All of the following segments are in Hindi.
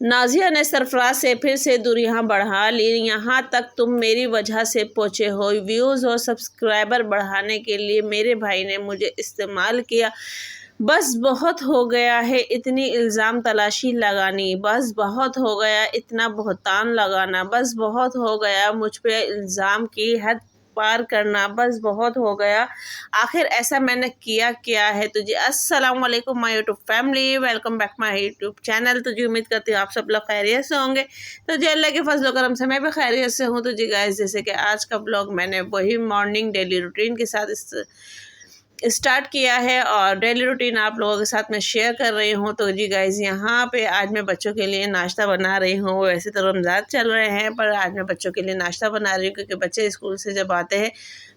नाज़िया ने सरफराज से फिर से दूरियां बढ़ा ली। यहाँ तक तुम मेरी वजह से पहुँचे हो। व्यूज़ और सब्सक्राइबर बढ़ाने के लिए मेरे भाई ने मुझे इस्तेमाल किया। बस बहुत हो गया है इतनी इल्ज़ाम तलाशी लगानी। बस बहुत हो गया इतना बहतान लगाना। बस बहुत हो गया मुझ पे इल्ज़ाम की हद पार करना। बस बहुत हो गया। आखिर ऐसा मैंने किया क्या है तुझे। अस्सलाम वालेकुम my YouTube family, welcome back my YouTube channel. तो जी उम्मीद करती हूँ आप सब लोग खैरियत से होंगे। तो जी अल्लाह के फजल करम से मैं भी खैरियत से हूँ। तो जी गाइस, जैसे कि आज का ब्लॉग मैंने वही मॉर्निंग डेली रूटीन के साथ स्टार्ट किया है और डेली रूटीन आप लोगों के साथ मैं शेयर कर रही हूँ। तो जी गाइस, यहाँ पे आज मैं बच्चों के लिए नाश्ता बना रही हूँ। वैसे तो रमज़ान चल रहे हैं, पर आज मैं बच्चों के लिए नाश्ता बना रही हूँ क्योंकि बच्चे स्कूल से जब आते हैं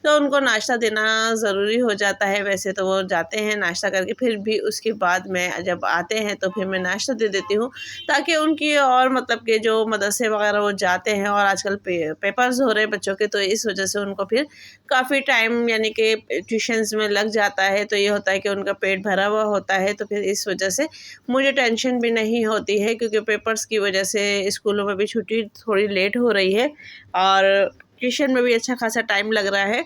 तो उनको नाश्ता देना ज़रूरी हो जाता है। वैसे तो वो जाते हैं नाश्ता करके, फिर भी उसके बाद में जब आते हैं तो फिर मैं नाश्ता दे देती हूँ ताकि उनकी और मतलब कि जो मदरसे वगैरह वो जाते हैं और आजकल पेपर्स हो रहे हैं बच्चों के, तो इस वजह से उनको फिर काफ़ी टाइम यानी कि ट्यूशन्स में लग जाता है। तो ये होता है कि उनका पेट भरा हुआ होता है, तो फिर इस वजह से मुझे टेंशन भी नहीं होती है क्योंकि पेपर्स की वजह से स्कूलों में भी छुट्टी थोड़ी लेट हो रही है और ट्यूशन में भी अच्छा खासा टाइम लग रहा है।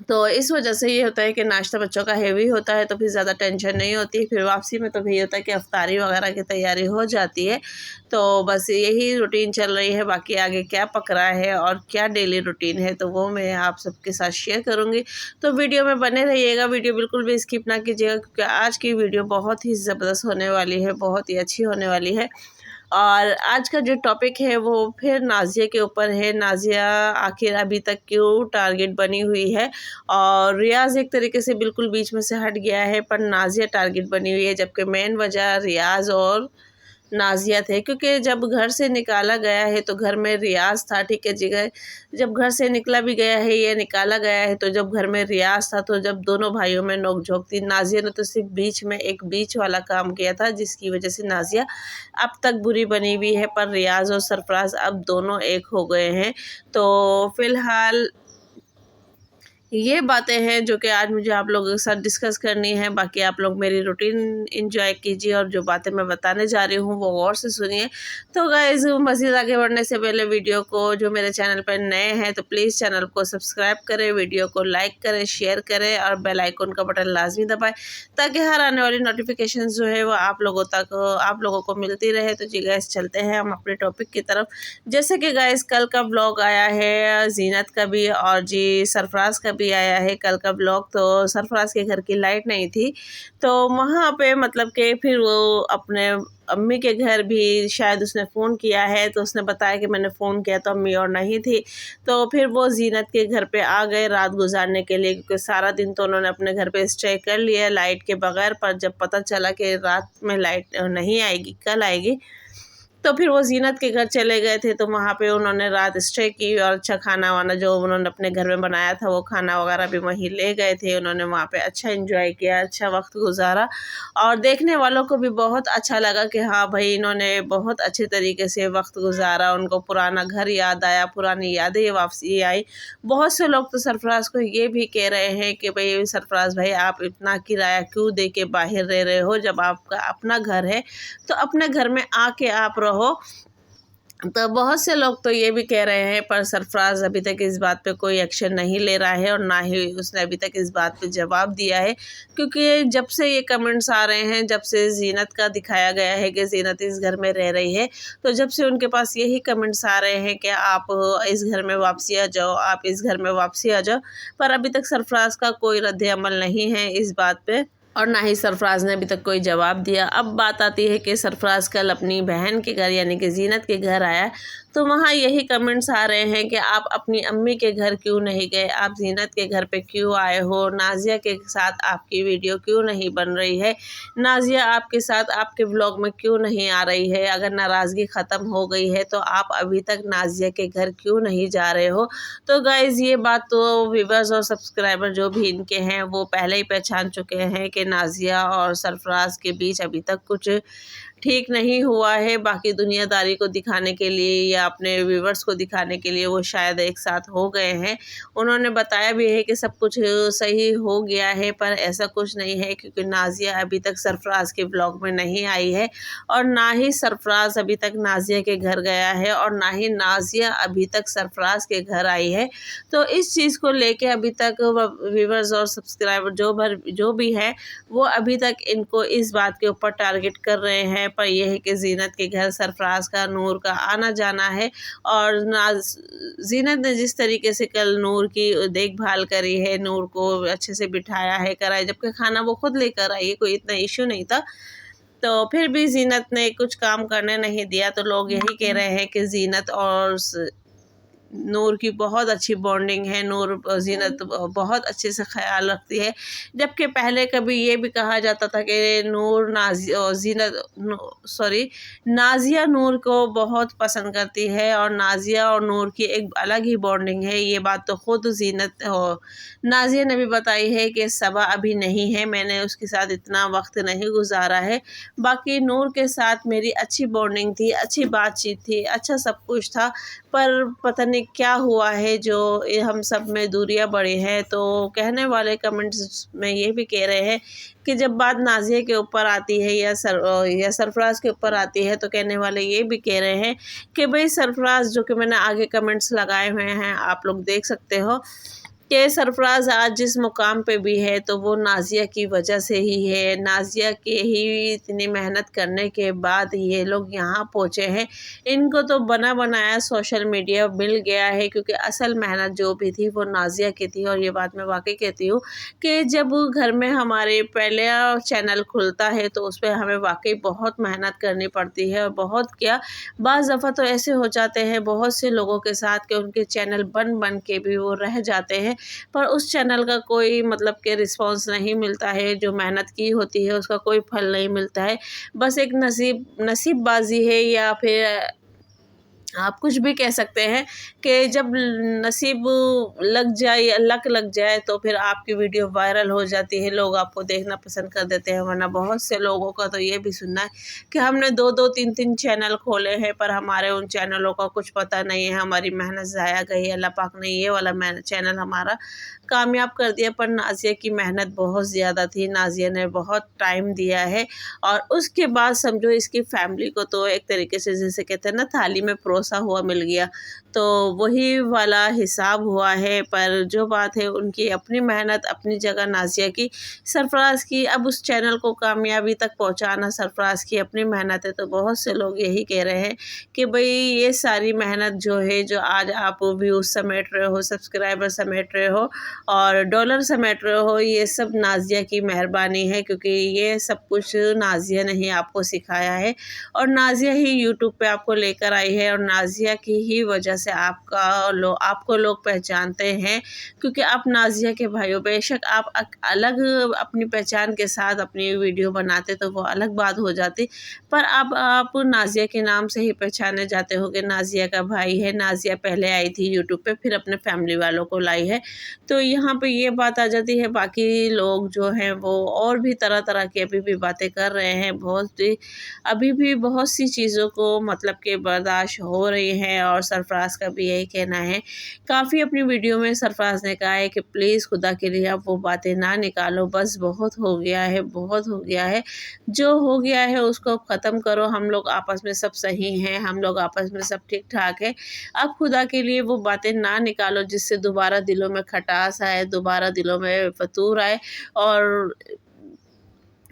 तो इस वजह से ये होता है कि नाश्ता बच्चों का हेवी होता है तो फिर ज़्यादा टेंशन नहीं होती। फिर वापसी में तो भी ये होता है कि अफ्तारी वगैरह की तैयारी हो जाती है। तो बस यही रूटीन चल रही है। बाकी आगे क्या पक रहा है और क्या डेली रूटीन है तो वो मैं आप सबके साथ शेयर करूँगी। तो वीडियो में बने रहिएगा, वीडियो बिल्कुल भी स्किप ना कीजिएगा क्योंकि आज की वीडियो बहुत ही ज़बरदस्त होने वाली है, बहुत ही अच्छी होने वाली है। और आज का जो टॉपिक है वो फिर नाज़िया के ऊपर है। नाज़िया आखिर अभी तक क्यों टारगेट बनी हुई है और रियाज़ एक तरीके से बिल्कुल बीच में से हट गया है, पर नाज़िया टारगेट बनी हुई है, जबकि मेन वजह रियाज़ और नाज़िया थे। क्योंकि जब घर से निकाला गया है तो घर में रियाज़ था, ठीक है जगह। जब घर से निकला भी गया है, ये निकाला गया है, तो जब घर में रियाज़ था तो जब दोनों भाइयों में नोक-झोंक थी, नाज़िया ने तो सिर्फ बीच में एक बीच वाला काम किया था जिसकी वजह से नाज़िया अब तक बुरी बनी हुई है। पर रियाज़ और सरफराज अब दोनों एक हो गए हैं। तो फ़िलहाल ये बातें हैं जो कि आज मुझे आप लोगों के साथ डिस्कस करनी है। बाकी आप लोग मेरी रूटीन एंजॉय कीजिए और जो बातें मैं बताने जा रही हूँ वो गौर से सुनिए। तो गाइस, मज़ीद आगे बढ़ने से पहले वीडियो को, जो मेरे चैनल पर नए हैं तो प्लीज़ चैनल को सब्सक्राइब करें, वीडियो को लाइक करें, शेयर करें और बेल आइकन का बटन लाजमी दबाएँ ताकि हर आने वाली नोटिफिकेशन जो है वो आप लोगों को मिलती रहे। तो जी गाइस, चलते हैं हम अपने टॉपिक की तरफ। जैसे कि गाइस, कल का ब्लॉग आया है जीनत का भी और जी सरफराज का भी आया है कल का ब्लॉग। तो सरफराज के घर की लाइट नहीं थी तो वहाँ पे मतलब कि फिर वो अपने अम्मी के घर भी शायद उसने फ़ोन किया है, तो उसने बताया कि मैंने फ़ोन किया तो अम्मी और नहीं थी। तो फिर वो जीनत के घर पे आ गए रात गुजारने के लिए क्योंकि सारा दिन तो उन्होंने अपने घर पे स्टे कर लिया लाइट के बगैर। पर जब पता चला कि रात में लाइट नहीं आएगी, कल आएगी, तो फिर वो जीनत के घर चले गए थे। तो वहाँ पे उन्होंने रात स्टे की और अच्छा खाना वाना जो उन्होंने अपने घर में बनाया था वो खाना वगैरह भी वहीं ले गए थे। उन्होंने वहाँ पे अच्छा एंजॉय किया, अच्छा वक्त गुजारा और देखने वालों को भी बहुत अच्छा लगा कि हाँ भाई, इन्होंने बहुत अच्छे तरीके से वक्त गुजारा। उनको पुराना घर याद आया, पुरानी यादें वापसी आई। बहुत से लोग तो सरफराज को ये भी कह रहे हैं कि भाई सरफराज भाई, आप इतना किराया क्यों दे के बाहर रह रहे हो, जब आपका अपना घर है तो अपने घर में आके आप रहो। तो बहुत से लोग तो ये भी कह रहे हैं, पर सरफराज अभी तक इस बात पे कोई एक्शन नहीं ले रहा है और ना ही उसने अभी तक इस बात पे जवाब दिया है। क्योंकि जब से ये कमेंट्स आ रहे हैं, जब से जीनत का दिखाया गया है कि जीनत इस घर में रह रही है, तो जब से उनके पास यही कमेंट्स आ रहे हैं कि आप इस घर में वापसी आ जाओ, आप इस घर में वापसी आ जाओ। पर अभी तक सरफराज का कोई रद्द अमल नहीं है इस बात पे और ना ही सरफराज ने अभी तक कोई जवाब दिया। अब बात आती है कि सरफराज कल अपनी बहन के घर यानी कि जीनत के घर आया तो वहाँ यही कमेंट्स आ रहे हैं कि आप अपनी अम्मी के घर क्यों नहीं गए, आप जीनत के घर पे क्यों आए हो, नाज़िया के साथ आपकी वीडियो क्यों नहीं बन रही है, नाज़िया आपके साथ आपके व्लॉग में क्यों नहीं आ रही है, अगर नाराज़गी ख़त्म हो गई है तो आप अभी तक नाज़िया के घर क्यों नहीं जा रहे हो। तो गाइज़, ये बात तो व्यूअर्स और सब्सक्राइबर जो भी इनके हैं वो पहले ही पहचान चुके हैं कि नाज़िया और सरफराज के बीच अभी तक कुछ ठीक नहीं हुआ है, बाकी दुनियादारी को दिखाने के लिए या अपने व्यूवर्स को दिखाने के लिए वो शायद एक साथ हो गए हैं। उन्होंने बताया भी है कि सब कुछ सही हो गया है, पर ऐसा कुछ नहीं है, क्योंकि नाज़िया अभी तक सरफ़राज़ के ब्लॉग में नहीं आई है और ना ही सरफ़राज़ अभी तक नाज़िया के घर गया है और ना ही नाज़िया अभी तक सरफ़राज़ के घर आई है। तो इस चीज़ को लेके अभी तक व्यूवर्स और सब्सक्राइबर जो भी है वो अभी तक इनको इस बात के ऊपर टारगेट कर रहे हैं, पर यह है कि ज़ीनत के घर सरफ़राज़ का, नूर का आना जाना है। और ज़ीनत ने जिस तरीके से कल नूर की देखभाल करी है, नूर को अच्छे से बिठाया है, कराया, जबकि खाना वो खुद लेकर आई है, कोई इतना इशू नहीं था, तो फिर भी ज़ीनत ने कुछ काम करने नहीं दिया। तो लोग यही कह रहे हैं कि ज़ीनत और नूर की बहुत अच्छी बॉन्डिंग है, नूर ज़ीनत बहुत अच्छे से ख्याल रखती है, जबकि पहले कभी ये भी कहा जाता था कि नाज़िया नूर को बहुत पसंद करती है और नाज़िया और नूर की एक अलग ही बॉन्डिंग है। ये बात तो ख़ुद नाज़िया ने भी बताई है कि सबा अभी नहीं है, मैंने उसके साथ इतना वक्त नहीं गुजारा है, बाकी नूर के साथ मेरी अच्छी बॉन्डिंग थी, अच्छी बातचीत थी, अच्छा सब कुछ था, पर पता नहीं क्या हुआ है जो हम सब में दूरियां बढ़ी हैं। तो कहने वाले कमेंट्स में ये भी कह रहे हैं कि जब बात नाज़िया के ऊपर आती है या सरफ़राज़ के ऊपर आती है, तो कहने वाले ये भी कह रहे हैं कि भाई सरफ़राज़, जो कि मैंने आगे कमेंट्स लगाए हुए हैं, आप लोग देख सकते हो कि सरफ़राज़ आज जिस मुकाम पे भी है तो वो नाज़िया की वजह से ही है। नाज़िया के ही इतनी मेहनत करने के बाद ये लोग यहाँ पहुँचे हैं। इनको तो बना बनाया सोशल मीडिया मिल गया है, क्योंकि असल मेहनत जो भी थी वो नाज़िया की थी। और ये बात मैं वाकई कहती हूँ कि जब घर में हमारे पहले चैनल खुलता है तो उस पर हमें वाकई बहुत मेहनत करनी पड़ती है, और बहुत क्या, बाज़ दफ़ा तो ऐसे हो जाते हैं बहुत से लोगों के साथ कि उनके चैनल बन के भी वो रह जाते हैं, पर उस चैनल का कोई मतलब कि रिस्पॉन्स नहीं मिलता है, जो मेहनत की होती है उसका कोई फल नहीं मिलता है। बस एक नसीबबाजी है, या फिर आप कुछ भी कह सकते हैं कि जब नसीब लग जाए या लक लग जाए तो फिर आपकी वीडियो वायरल हो जाती है, लोग आपको देखना पसंद कर देते हैं। वरना बहुत से लोगों का तो ये भी सुनना है कि हमने 2-2 3-3 चैनल खोले हैं, पर हमारे उन चैनलों का कुछ पता नहीं है, हमारी मेहनत ज़ाया गई। अल्लाह पाक ने ये वाला चैनल हमारा कामयाब कर दिया, पर नाज़िया की मेहनत बहुत ज़्यादा थी, नाज़िया ने बहुत टाइम दिया है। और उसके बाद समझो इसकी फैमिली को तो एक तरीके से, जैसे कहते हैं ना, थाली में परोसा हुआ मिल गया, तो वही वाला हिसाब हुआ है। पर जो बात है, उनकी अपनी मेहनत अपनी जगह, नाज़िया की, सरफ़राज़ की अब उस चैनल को कामयाबी तक पहुंचाना सरफ़राज़ की अपनी मेहनत है। तो बहुत से लोग यही कह रहे हैं कि भाई ये सारी मेहनत जो है, जो आज आप व्यूज़ समेट रहे हो, सब्सक्राइबर समेट रहे हो और डॉलर समेट रहे हो, ये सब नाज़िया की मेहरबानी है, क्योंकि ये सब कुछ नाज़िया ने ही आपको सिखाया है और नाज़िया ही यूट्यूब पे आपको लेकर आई है, और नाज़िया की ही वजह से आपको लोग पहचानते हैं, क्योंकि आप नाज़िया के भाइयों। बेशक आप अलग अपनी पहचान के साथ अपनी वीडियो बनाते तो वो अलग बात हो जाती, पर अब आप नाज़िया के नाम से ही पहचाने जाते हो कि नाज़िया का भाई है। नाज़िया पहले आई थी यूट्यूब पे, फिर अपने फैमिली वालों को लाई है, तो यहाँ पे ये बात आ जाती है। बाकी लोग जो हैं वो और भी तरह तरह की अभी भी बातें कर रहे हैं, अभी भी बहुत सी चीज़ों को मतलब कि बर्दाश्त हो रही है। और सरफ़राज़ का भी यही कहना है, काफ़ी अपनी वीडियो में सरफ़राज़ ने कहा है कि प्लीज़ खुदा के लिए आप वो बातें ना निकालो, बस बहुत हो गया है, बहुत हो गया है, जो हो गया है उसको ख़त्म करो। हम लोग आपस में सब सही हैं, हम लोग आपस में सब ठीक ठाक है। अब खुदा के लिए वो बातें ना निकालो जिससे दोबारा दिलों में खटास आए, दोबारा दिलों में फतूर आए। और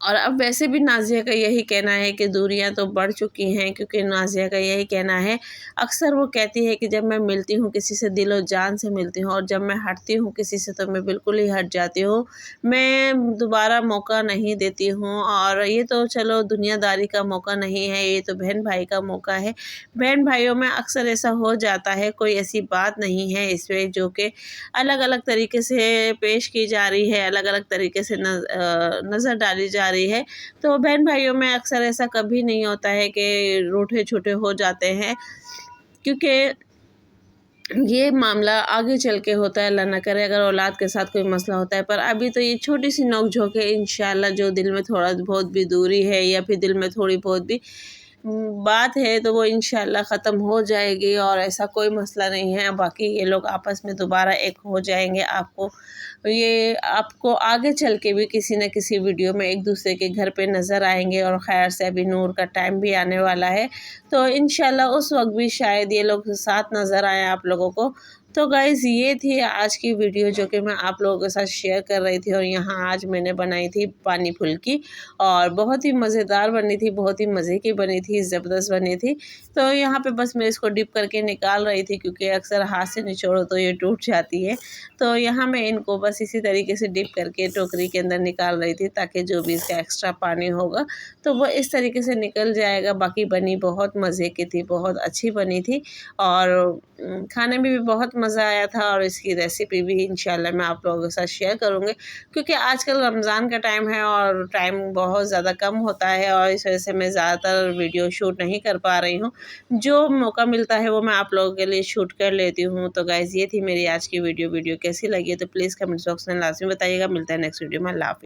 अब वैसे भी नाज़िया का यही कहना है कि दूरियां तो बढ़ चुकी हैं, क्योंकि नाज़िया का यही कहना है, अक्सर वो कहती है कि जब मैं मिलती हूँ किसी से, दिलो जान से मिलती हूँ, और जब मैं हटती हूँ किसी से तो मैं बिल्कुल ही हट जाती हूँ, मैं दोबारा मौका नहीं देती हूँ। और ये तो चलो दुनियादारी का मौका नहीं है, ये तो बहन भाई का मौका है। बहन भाइयों में अक्सर ऐसा हो जाता है, कोई ऐसी बात नहीं है इसमें जो कि अलग अलग तरीके से पेश की जा रही है, अलग अलग तरीके से नज़र डाली जा रही है। तो बहन भाइयों में अक्सर ऐसा कभी नहीं होता है कि रूठे छूटे हो जाते हैं, क्योंकि ये मामला आगे चल के होता है, अल्लाह ना करे अगर औलाद के साथ कोई मसला होता है। पर अभी तो ये छोटी सी नोक-झोंक है, इंशाल्लाह जो दिल में थोड़ा बहुत भी दूरी है या फिर दिल में थोड़ी बहुत भी बात है तो वो इंशाल्लाह ख़त्म हो जाएगी और ऐसा कोई मसला नहीं है। बाकी ये लोग आपस में दोबारा एक हो जाएंगे। आपको आगे चल के भी किसी न किसी वीडियो में एक दूसरे के घर पे नज़र आएंगे। और खैर से अभी नूर का टाइम भी आने वाला है तो इंशाल्लाह उस वक्त भी शायद ये लोग साथ नज़र आए आप लोगों को। तो गाइज़ ये थी आज की वीडियो जो कि मैं आप लोगों के साथ शेयर कर रही थी। और यहाँ आज मैंने बनाई थी पानी फुल्की और बहुत ही मज़ेदार बनी थी, बहुत ही मज़े की बनी थी, ज़बरदस्त बनी थी। तो यहाँ पे बस मैं इसको डिप करके निकाल रही थी क्योंकि अक्सर हाथ से निचोड़ो तो ये टूट जाती है। तो यहाँ मैं इनको बस इसी तरीके से डिप करके टोकरी के अंदर निकाल रही थी ताकि जो भी इसका एक्स्ट्रा पानी होगा तो वो इस तरीके से निकल जाएगा। बाकी बनी बहुत मज़े की थी, बहुत अच्छी बनी थी और खाने में भी बहुत मज़ा आया था। और इसकी रेसिपी भी इंशाल्लाह मैं आप लोगों के साथ शेयर करूँगी क्योंकि आजकल रमज़ान का टाइम है और टाइम बहुत ज़्यादा कम होता है और इस वजह से मैं ज़्यादातर वीडियो शूट नहीं कर पा रही हूँ। जो मौका मिलता है वो मैं आप लोगों के लिए शूट कर लेती हूँ। तो गाइज़ ये थी मेरी आज की वीडियो कैसी लगी तो प्लीज़ कमेंट बॉक्स में लाज़मी बताइएगा। मिलता है नेक्स्ट वीडियो में। अल्लाह हाफ़िज़।